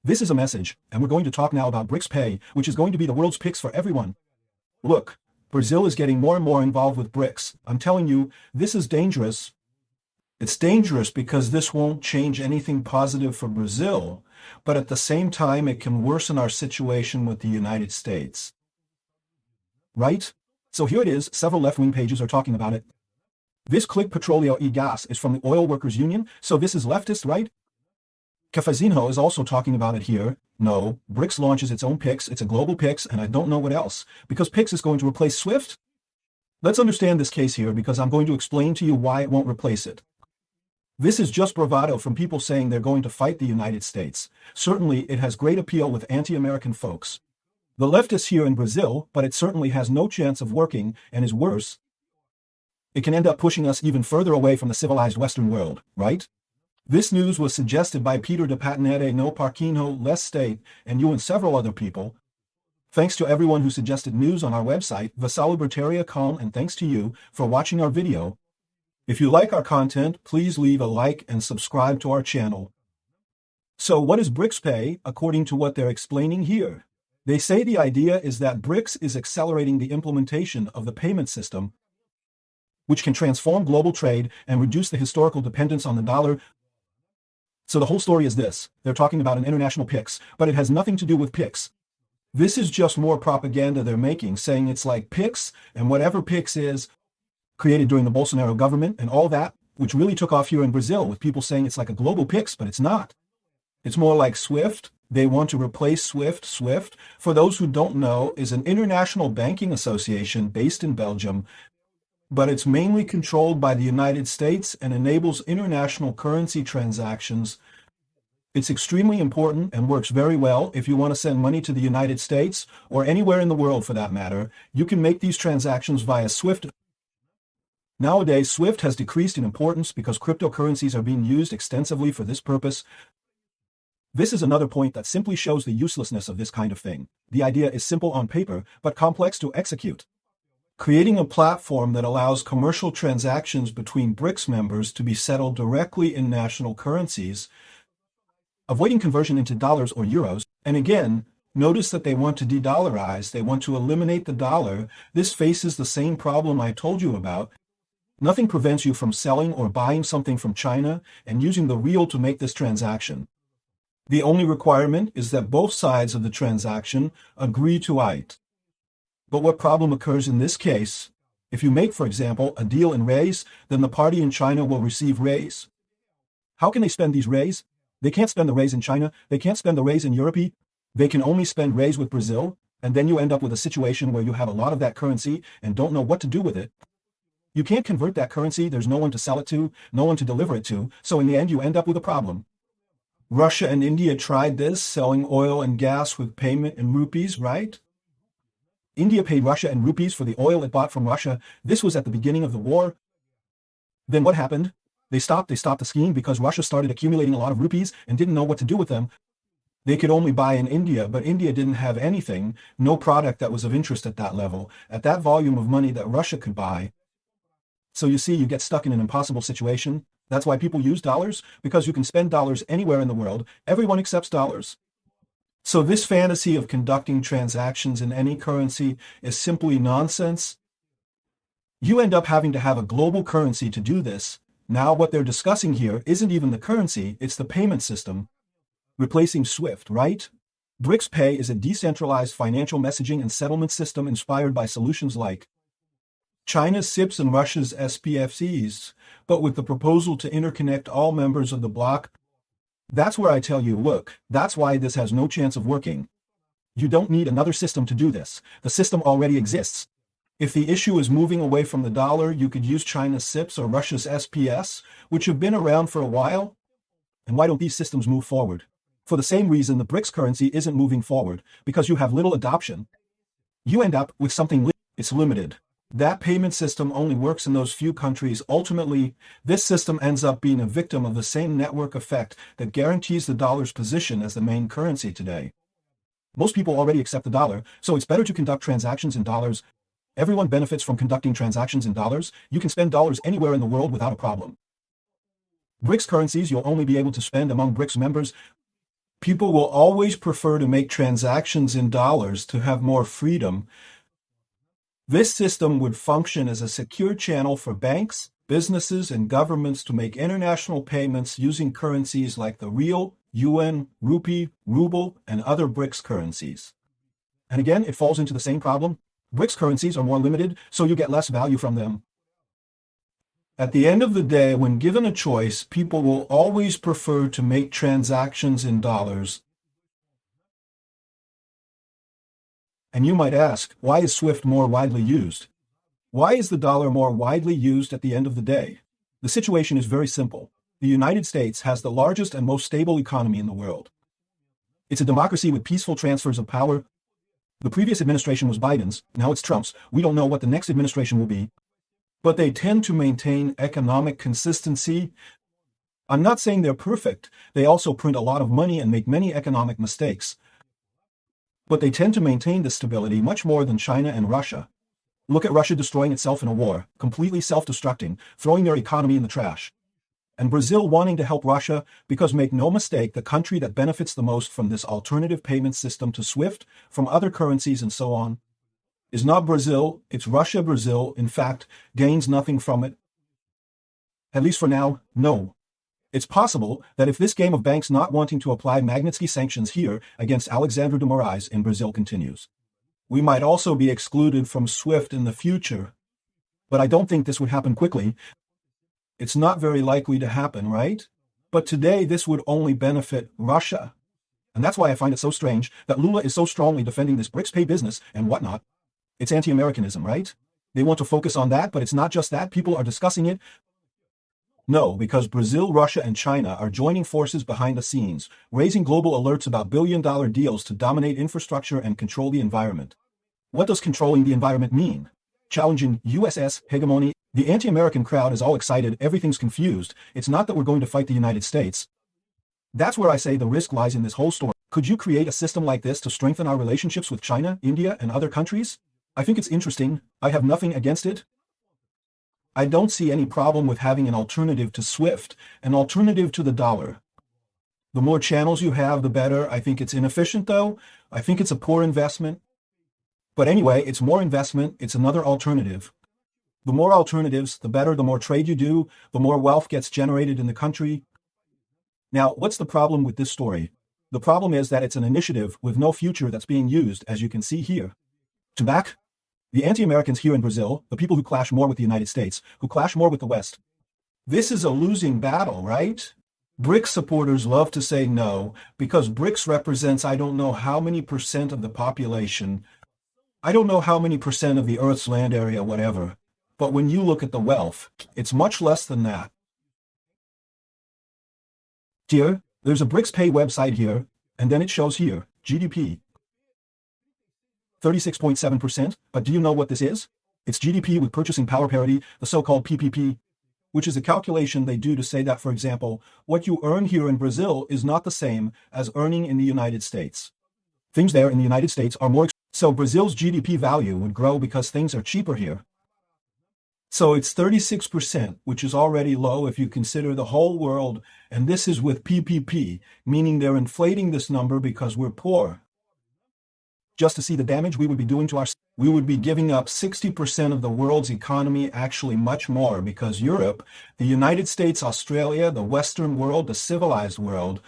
This is a message, and we're going to talk now about BRICS Pay, which is going to be the world's PIX for everyone. Look, Brazil is getting more and more involved with BRICS. I'm telling you, this is dangerous. It's dangerous because this won't change anything positive for Brazil, but at the same time, it can worsen our situation with the United States. Right? So here it is, several left-wing pages are talking about it. This Click Petróleo e Gás is from the Oil Workers Union, so this is leftist, right? Cafezinho is also talking about it here. No, BRICS launches its own PIX, it's a global PIX, and I don't know what else, because PIX is going to replace SWIFT? Let's understand this case here because I'm going to explain to you why it won't replace it. This is just bravado from people saying they're going to fight the United States. Certainly, it has great appeal with anti-American folks. The leftists here in Brazil, but it certainly has no chance of working, and is worse. It can end up pushing us even further away from the civilized Western world, right? This news was suggested by Peter Turguniev, No Parquinho, Less State, and you and several other people. Thanks to everyone who suggested news on our website, Libertarian, and thanks to you for watching our video. If you like our content, please leave a like and subscribe to our channel. So what is BRICS Pay, according to what they're explaining here? They say the idea is that BRICS is accelerating the implementation of the payment system, which can transform global trade and reduce the historical dependence on the dollar. So the whole story is this. They're talking about an international PIX, but it has nothing to do with PIX. This is just more propaganda they're making, saying it's like PIX, and whatever PIX is, created during the Bolsonaro government and all that, which really took off here in Brazil with people saying it's like a global PIX, but it's not. It's more like SWIFT. They want to replace SWIFT. SWIFT, for those who don't know, is an international banking association based in Belgium, but it's mainly controlled by the United States and enables international currency transactions. It's extremely important and works very well if you want to send money to the United States or anywhere in the world for that matter. You can make these transactions via SWIFT. Nowadays, SWIFT has decreased in importance because cryptocurrencies are being used extensively for this purpose. This is another point that simply shows the uselessness of this kind of thing. The idea is simple on paper, but complex to execute. Creating a platform that allows commercial transactions between BRICS members to be settled directly in national currencies, avoiding conversion into dollars or euros. And again, notice that they want to de-dollarize, they want to eliminate the dollar. This faces the same problem I told you about. Nothing prevents you from selling or buying something from China and using the real to make this transaction. The only requirement is that both sides of the transaction agree to it. But what problem occurs in this case? If you make, for example, a deal in reais, then the party in China will receive reais. How can they spend these reais? They can't spend the reais in China, they can't spend the reais in Europe, they can only spend reais with Brazil, and then you end up with a situation where you have a lot of that currency and don't know what to do with it. You can't convert that currency, there's no one to sell it to, no one to deliver it to, so in the end you end up with a problem. Russia and India tried this, selling oil and gas with payment in rupees, right? India paid Russia in rupees for the oil it bought from Russia. This was at the beginning of the war. Then what happened? They stopped the scheme because Russia started accumulating a lot of rupees and didn't know what to do with them. They could only buy in India, but India didn't have anything, no product that was of interest at that level, at that volume of money that Russia could buy. So you see, you get stuck in an impossible situation. That's why people use dollars, because you can spend dollars anywhere in the world. Everyone accepts dollars. So this fantasy of conducting transactions in any currency is simply nonsense. You end up having to have a global currency to do this. Now what they're discussing here isn't even the currency, it's the payment system. Replacing SWIFT, right? BRICS Pay is a decentralized financial messaging and settlement system inspired by solutions like China's CIPS and Russia's SPFCs, but with the proposal to interconnect all members of the bloc. That's where I tell you, look, that's why this has no chance of working. You don't need another system to do this. The system already exists. If the issue is moving away from the dollar, you could use China's CIPS or Russia's SPS, which have been around for a while. And why don't these systems move forward? For the same reason the BRICS currency isn't moving forward, because you have little adoption. You end up with something it's limited. That payment system only works in those few countries. Ultimately, this system ends up being a victim of the same network effect that guarantees the dollar's position as the main currency today. Most people already accept the dollar, so it's better to conduct transactions in dollars. Everyone benefits from conducting transactions in dollars. You can spend dollars anywhere in the world without a problem. BRICS currencies you'll only be able to spend among BRICS members. People will always prefer to make transactions in dollars to have more freedom. This system would function as a secure channel for banks, businesses, and governments to make international payments using currencies like the real, yuan, rupee, ruble, and other BRICS currencies. And again, it falls into the same problem. BRICS currencies are more limited, so you get less value from them. At the end of the day, when given a choice, people will always prefer to make transactions in dollars. And you might ask, why is SWIFT more widely used? Why is the dollar more widely used at the end of the day? The situation is very simple. The United States has the largest and most stable economy in the world. It's a democracy with peaceful transfers of power. The previous administration was Biden's, now it's Trump's. We don't know what the next administration will be. But they tend to maintain economic consistency. I'm not saying they're perfect. They also print a lot of money and make many economic mistakes. But they tend to maintain this stability much more than China and Russia. Look at Russia destroying itself in a war, completely self-destructing, throwing their economy in the trash. And Brazil wanting to help Russia because, make no mistake, the country that benefits the most from this alternative payment system to SWIFT, from other currencies and so on, is not Brazil, it's Russia. Brazil, in fact, gains nothing from it. At least for now, no. It's possible that if this game of banks not wanting to apply Magnitsky sanctions here against Alexandre de Moraes in Brazil continues, we might also be excluded from SWIFT in the future. But I don't think this would happen quickly. It's not very likely to happen, right? But today this would only benefit Russia. And that's why I find it so strange that Lula is so strongly defending this BRICS pay business and whatnot. It's anti-Americanism, right? They want to focus on that, but it's not just that. People are discussing it. No, because Brazil, Russia, and China are joining forces behind the scenes, raising global alerts about billion-dollar deals to dominate infrastructure and control the environment. What does controlling the environment mean? Challenging USS hegemony. The anti-American crowd is all excited, everything's confused. It's not that we're going to fight the United States. That's where I say the risk lies in this whole story. Could you create a system like this to strengthen our relationships with China, India, and other countries? I think it's interesting. I have nothing against it. I don't see any problem with having an alternative to SWIFT, an alternative to the dollar. The more channels you have, the better. I think it's inefficient, though. I think it's a poor investment. But anyway, it's more investment. It's another alternative. The more alternatives, the better. The more trade you do, the more wealth gets generated in the country. Now, what's the problem with this story? The problem is that it's an initiative with no future that's being used, as you can see here. To back the anti-Americans here in Brazil, the people who clash more with the United States, who clash more with the West. This is a losing battle, right? BRICS supporters love to say no, because BRICS represents I don't know how many percent of the population. I don't know how many percent of the Earth's land area, whatever. But when you look at the wealth, it's much less than that. Here, there's a BRICS Pay website here, and then it shows here, GDP. 36.7%, but do you know what this is? It's GDP with purchasing power parity, the so-called PPP, which is a calculation they do to say that, for example, what you earn here in Brazil is not the same as earning in the United States. Things there in the United States are more expensive, so Brazil's GDP value would grow because things are cheaper here. So it's 36%, which is already low if you consider the whole world, and this is with PPP, meaning they're inflating this number because we're poor. Just to see the damage we would be doing to ourselves, we would be giving up 60% of the world's economy, actually much more, because Europe, the United States, Australia, the Western world, the civilized world,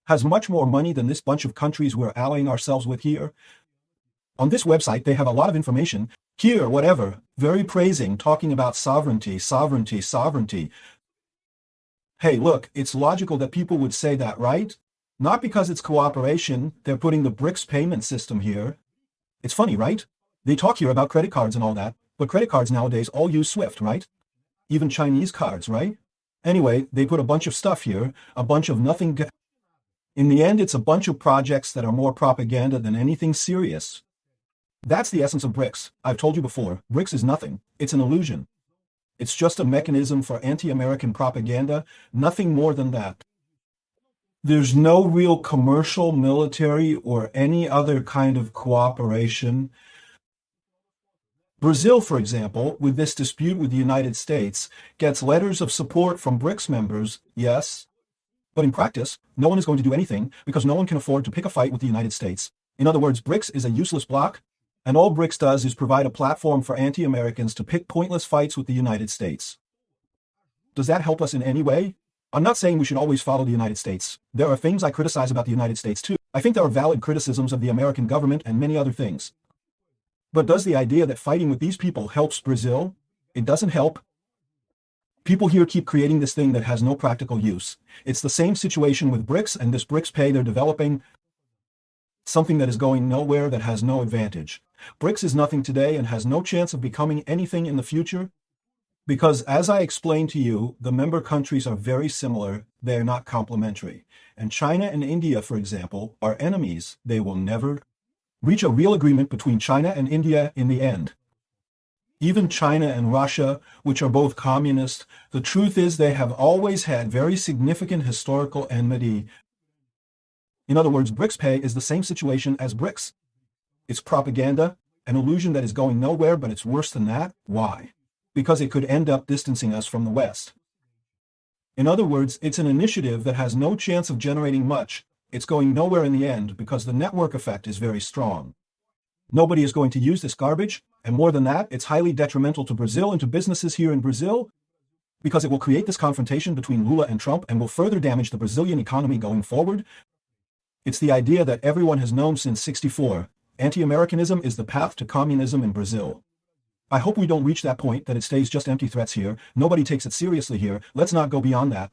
has much more money than this bunch of countries we're allying ourselves with here. On this website, they have a lot of information. Here, whatever, very praising, talking about sovereignty, sovereignty, sovereignty. Hey, look, it's logical that people would say that, right? Not because it's cooperation, they're putting the BRICS payment system here. It's funny, right? They talk here about credit cards and all that, but credit cards nowadays all use SWIFT, right? Even Chinese cards, right? Anyway, they put a bunch of stuff here, a bunch of nothing. In the end, it's a bunch of projects that are more propaganda than anything serious. That's the essence of BRICS. I've told you before, BRICS is nothing. It's an illusion. It's just a mechanism for anti-American propaganda, nothing more than that. There's no real commercial, military, or any other kind of cooperation. Brazil, for example, with this dispute with the United States, gets letters of support from BRICS members, yes, But in practice, no one is going to do anything because no one can afford to pick a fight with the United States. In other words, BRICS is a useless bloc, and all BRICS does is provide a platform for anti-Americans to pick pointless fights with the United States. Does that help us in any way? I'm not saying we should always follow the United States. There are things I criticize about the United States too. I think there are valid criticisms of the American government and many other things. But does the idea that fighting with these people helps Brazil? It doesn't help. People here keep creating this thing that has no practical use. It's the same situation with BRICS and this BRICS pay. They're developing something that is going nowhere, that has no advantage. BRICS is nothing today and has no chance of becoming anything in the future. Because, as I explained to you, the member countries are very similar, they are not complementary. And China and India, for example, are enemies. They will never reach a real agreement between China and India in the end. Even China and Russia, which are both communist, the truth is they have always had very significant historical enmity. In other words, BRICS pay is the same situation as BRICS. It's propaganda, an illusion that is going nowhere, but it's worse than that. Why? Because it could end up distancing us from the West. In other words, it's an initiative that has no chance of generating much. It's going nowhere in the end because the network effect is very strong. Nobody is going to use this garbage, and more than that, it's highly detrimental to Brazil and to businesses here in Brazil because it will create this confrontation between Lula and Trump and will further damage the Brazilian economy going forward. It's the idea that everyone has known since '64. Anti-Americanism is the path to communism in Brazil. I hope we don't reach that point, that it stays just empty threats here. Nobody takes it seriously here. Let's not go beyond that.